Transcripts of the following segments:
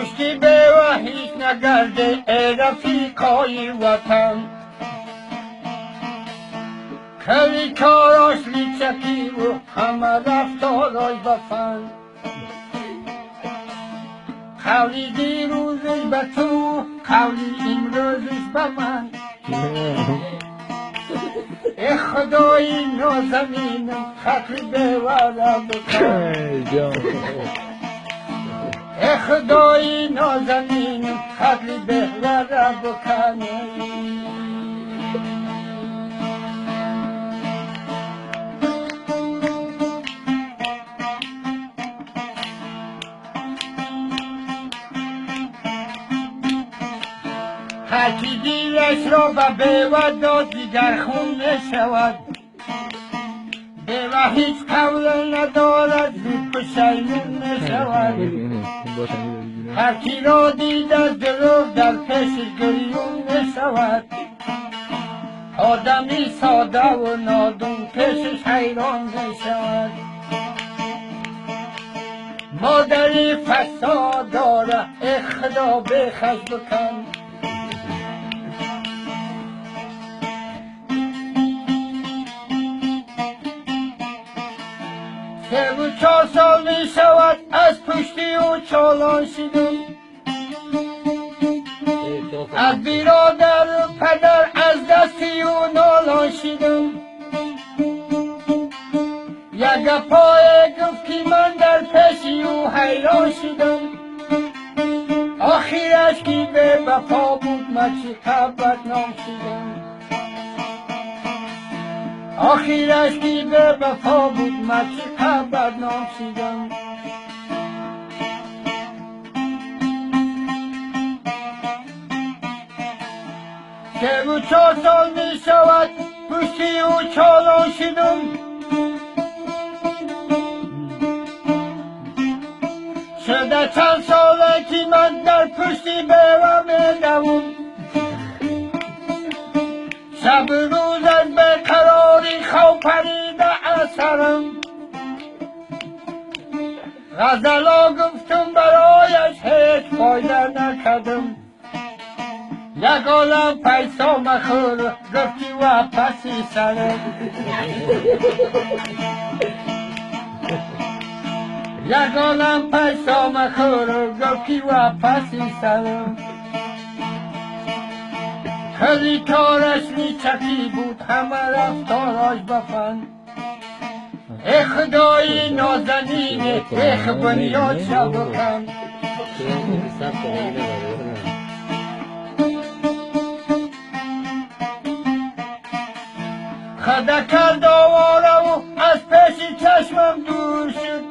پشتی به و هیچ نگرده ای رفیقای وطن کلی کاراش لیچکی و همه رفتارای بفن قولی دیروزش به تو قولی امروزش به من ای خدای نازنینم خطی بوره بکن ای خدای نازنینم خطی بوره بکن هرکی دیرش را به بیوه داد دیگر خون نشود بیوه هیچ قول ندارد زود پشیمون نشود هرکی را دید از دروغ در پیشش گریون نشود آدمی ساده و نادون پیشش حیران نشود مادری فساد داره ای خدا بخش بکن سه و 4 سال می شود از پشتی و چالان شدم از برادر و پدر از دستی و نالان شدم یک پای گفت که من در پیشی و حیران شدم آخرش که به وفا بود من چقدر بدنام شدم آخرش که به وفا بود من چقدر بدنام شدم سه و 4 سال می شود پشتی و چالان شدم شده چند ساله که من در پشتی بیوه می دوم شب روز از بیقراری خواب پریده از سرم غزلا گفتم برایش هیچ فایده نکردم یک عالم پیسا مخور گفتی و پسی سرم یک عالم پیسا مخور گفتی و پسی سرم خیلی کارش نیچکی بود همه رفتاراش بفن ای خدای نازنینه ای بنیاد شب بکن خدا کرد آواره و از پیش چشمم دور شد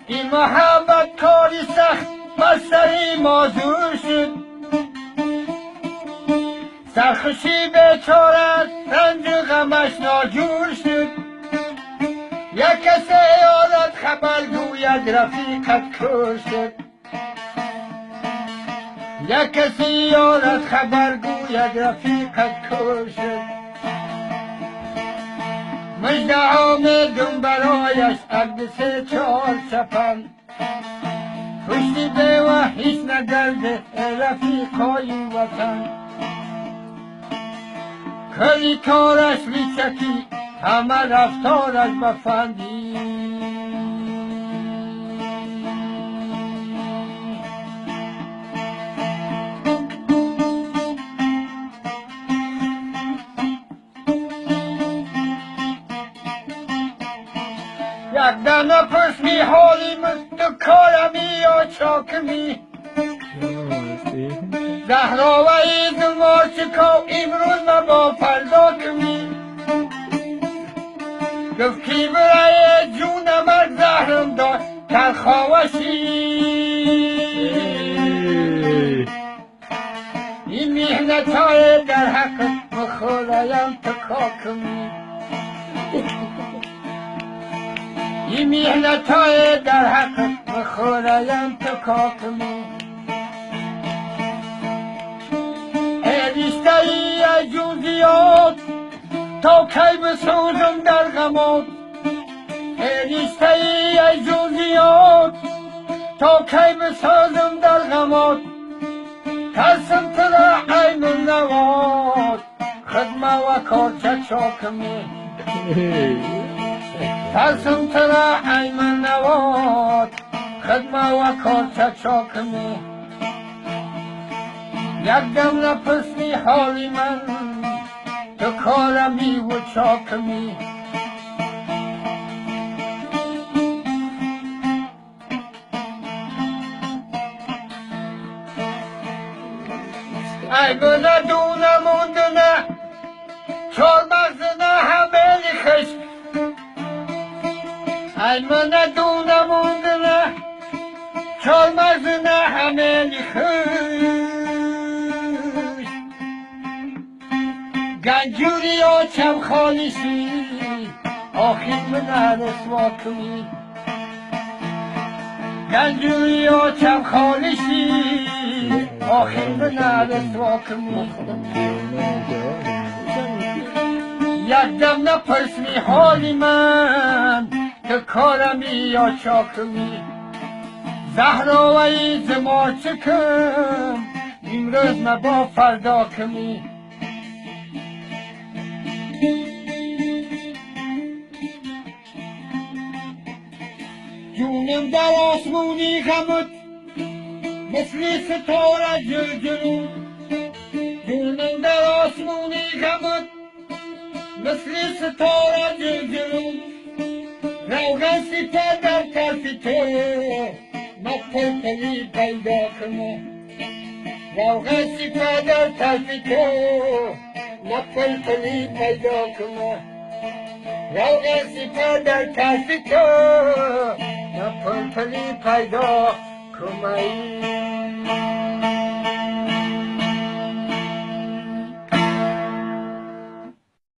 این محبت کاری سخت بستری مازور شد سرخوشی بیچارت رنج و غمش ناجور شد یک کسی یادت خبر گوید رفیقت کور شد یک کسی یادت خبر گوید رفیقت کور شد مجده آمدم برایش عقد 3 4 سپن پشتی به و هیچ نگرده ای رفیقای وطن کلی کارش لیچکی همه رفتارش بفندی یک دانه پرسمی حالی تو کارمی یا چاکمی زهرا و عید ما چکاو امروز ما با فردا کمی گفت کی برای جون مرد زهرم داد تلخاوشی این مهنت های در حق مخورایم تو کاکمی این مهنت های در حق مخورایم تو کاکمی ای رشته ای از جوزیات تا کی بسوزم در غمات ای رشته ای از جوزیات تا کی بسازم در غمات ترسم تو را عین نواد خدمه و کارچه چاکمی ترسم تو را عین نواد خدمه و کارچه چاکمی یک دم نپرسی حالی من تو کارمی و چاکمی ای گونه دونه موندونه چار مغزونه همه خشک ای منه دونه موندونه چار مغزونه همه خشک گنجوری آچم خالشی آخیر من رسوا کنی گنجوری آچم خالشی آخر من رسوا کنی یک دم نپرسی حالی من که کارمی یا چاکمی زهراوی زما چکم امروز مبا فردا کمی جونم در آسمونی غمت مثل ستاره جلجلو جونم در آسمونی غمت مثل ستاره جلجلو روغن سپر در طرف تو مپلپلی پیدا کنه روغن سپر در طرف تو مپلپلی پیدا کنه روغن سپر در طرف تو مپلپلی پیدا کنه